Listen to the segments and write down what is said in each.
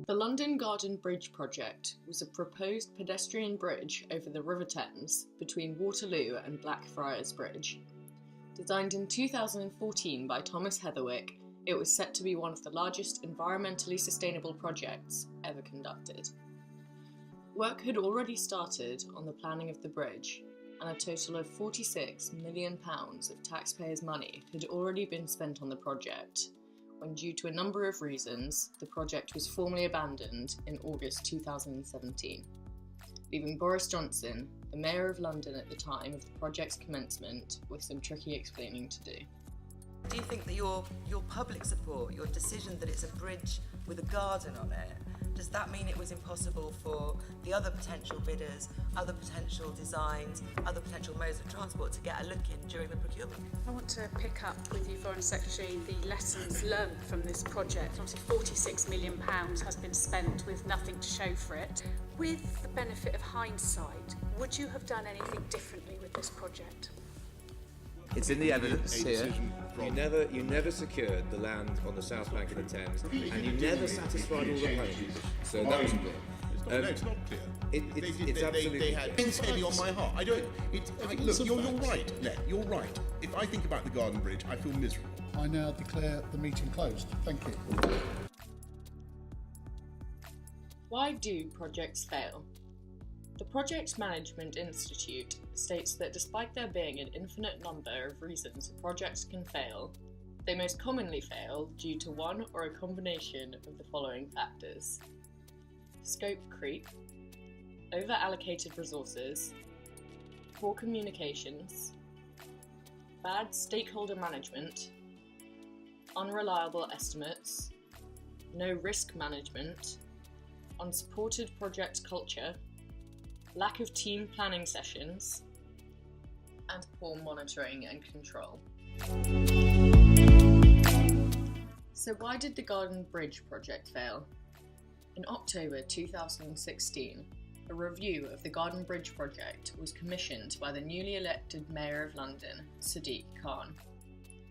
The London Garden Bridge project was a proposed pedestrian bridge over the River Thames between Waterloo and Blackfriars Bridge. Designed in 2014 by Thomas Heatherwick, it was set to be one of the largest environmentally sustainable projects ever conducted. Work had already started on the planning of the bridge, and a total of £46 million of taxpayers' money had already been spent on the project, when due to a number of reasons, the project was formally abandoned in August 2017, leaving Boris Johnson, the Mayor of London at the time of the project's commencement, with some tricky explaining to do. Do you think that your public support, your decision that it's a bridge with a garden on it, does that mean it was impossible for the other potential bidders, other potential designs, other potential modes of transport to get a look in during the procurement? I want to pick up with you, Foreign Secretary, the lessons learned from this project. Obviously £46 million has been spent with nothing to show for it. With the benefit of hindsight, would you have done anything differently with this project? It's in the evidence here. You never secured the land on the south bank of the Thames, and you never satisfied all the planning conditions. So that was clear. No, it's not clear. It's absolutely they had things heavy on my heart. Look, you're right, Len. You're right. If I think about the Garden Bridge, I feel miserable. I now declare the meeting closed. Thank you. Why do projects fail? The Project Management Institute states that despite there being an infinite number of reasons a project can fail, they most commonly fail due to one or a combination of the following factors: scope creep, over-allocated resources, poor communications, bad stakeholder management, unreliable estimates, no risk management, unsupported project culture, lack of team planning sessions, and poor monitoring and control. So why did the Garden Bridge project fail? In October 2016, a review of the Garden Bridge project was commissioned by the newly elected Mayor of London, Sadiq Khan.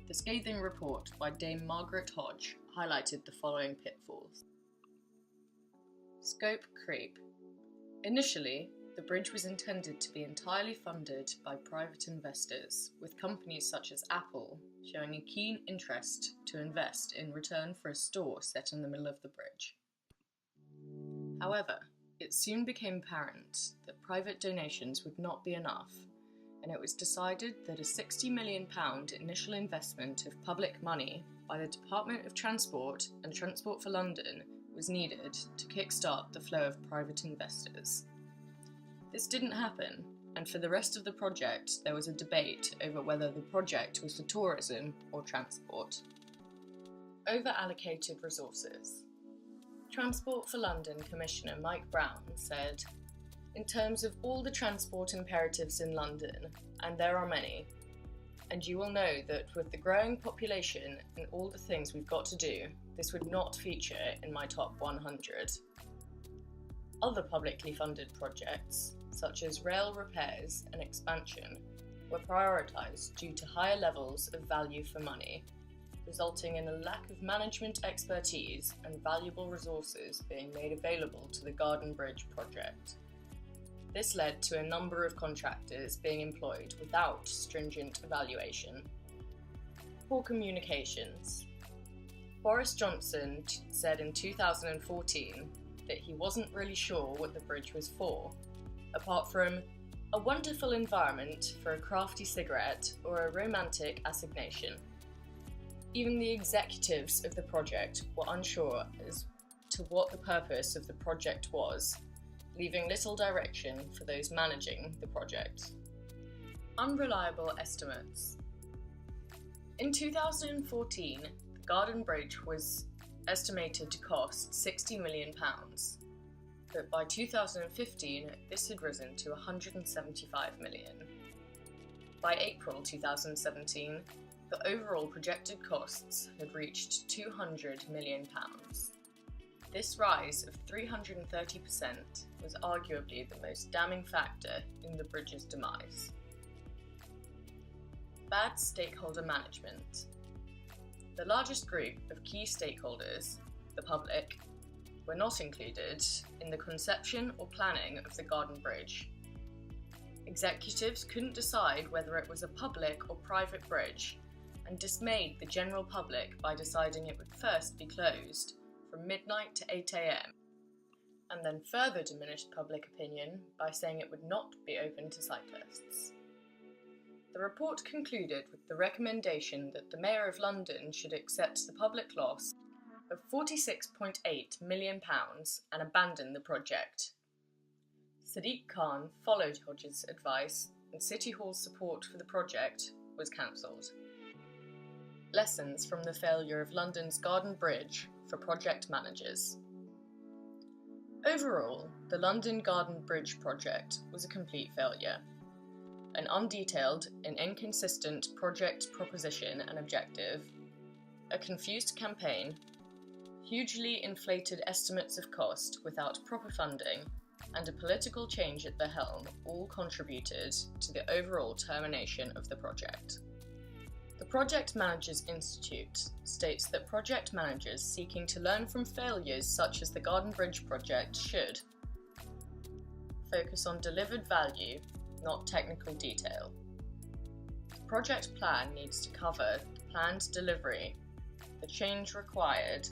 The scathing report by Dame Margaret Hodge highlighted the following pitfalls. Scope creep. Initially, the bridge was intended to be entirely funded by private investors, with companies such as Apple showing a keen interest to invest in return for a store set in the middle of the bridge. However, it soon became apparent that private donations would not be enough, and it was decided that a £60 million initial investment of public money by the Department of Transport and Transport for London was needed to kickstart the flow of private investors. This didn't happen, and for the rest of the project there was a debate over whether the project was for tourism or transport. Over-allocated resources. Transport for London Commissioner Mike Brown said, "In terms of all the transport imperatives in London, and there are many, and you will know that with the growing population and all the things we've got to do, this would not feature in my top 100. Other publicly funded projects, such as rail repairs and expansion, were prioritised due to higher levels of value for money, resulting in a lack of management expertise and valuable resources being made available to the Garden Bridge project. This led to a number of contractors being employed without stringent evaluation. Poor communications. Boris Johnson said in 2014 that he wasn't really sure what the bridge was for, apart from a wonderful environment for a crafty cigarette or a romantic assignation. Even the executives of the project were unsure as to what the purpose of the project was, leaving little direction for those managing the project. Unreliable estimates. In 2014, the Garden Bridge was estimated to cost £60 million, but by 2015 this had risen to £175 million. By April 2017, the overall projected costs had reached £200 million. This rise of 330% was arguably the most damning factor in the bridge's demise. Bad stakeholder management. The largest group of key stakeholders, the public, were not included in the conception or planning of the garden bridge. Executives couldn't decide whether it was a public or private bridge, and dismayed the general public by deciding it would first be closed from midnight to 8 AM, and then further diminished public opinion by saying it would not be open to cyclists. The report concluded with the recommendation that the Mayor of London should accept the public loss of £46.8 million and abandon the project. Sadiq Khan followed Hodges' advice, and City Hall's support for the project was cancelled. Lessons from the failure of London's Garden Bridge for project managers. Overall, the London Garden Bridge project was a complete failure. An undetailed and inconsistent project proposition and objective, a confused campaign, hugely inflated estimates of cost without proper funding, and a political change at the helm all contributed to the overall termination of the project. The Project Managers Institute states that project managers seeking to learn from failures such as the Garden Bridge project should focus on delivered value, not technical detail. The project plan needs to cover the planned delivery, the change required,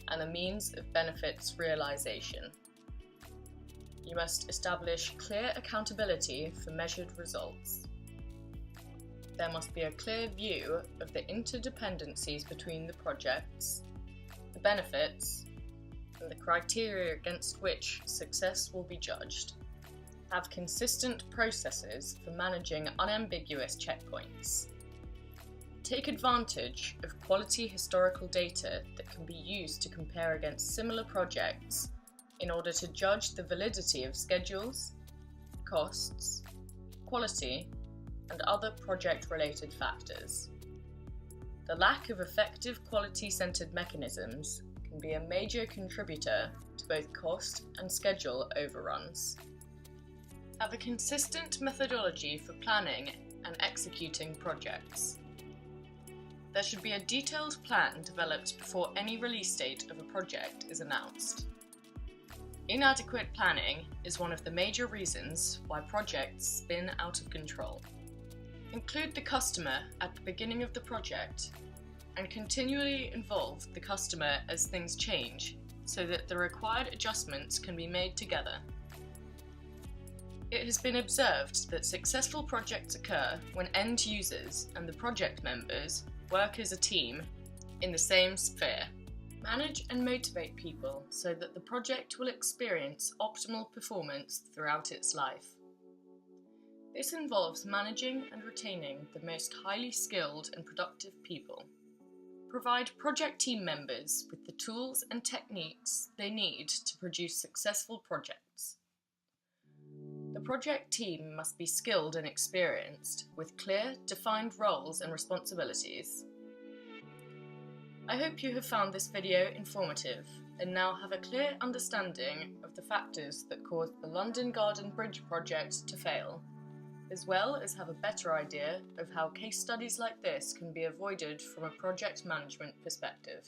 and the means of benefits realisation. You must establish clear accountability for measured results. There must be a clear view of the interdependencies between the projects, the benefits, and the criteria against which success will be judged. Have consistent processes for managing unambiguous checkpoints. Take advantage of quality historical data that can be used to compare against similar projects in order to judge the validity of schedules, costs, quality, and other project-related factors. The lack of effective quality-centered mechanisms can be a major contributor to both cost and schedule overruns. Have a consistent methodology for planning and executing projects. There should be a detailed plan developed before any release date of a project is announced. Inadequate planning is one of the major reasons why projects spin out of control. Include the customer at the beginning of the project and continually involve the customer as things change so that the required adjustments can be made together. It has been observed that successful projects occur when end users and the project members work as a team in the same sphere. Manage and motivate people so that the project will experience optimal performance throughout its life. This involves managing and retaining the most highly skilled and productive people. Provide project team members with the tools and techniques they need to produce successful projects. The project team must be skilled and experienced, with clear, defined roles and responsibilities. I hope you have found this video informative and now have a clear understanding of the factors that caused the London Garden Bridge project to fail, as well as have a better idea of how case studies like this can be avoided from a project management perspective.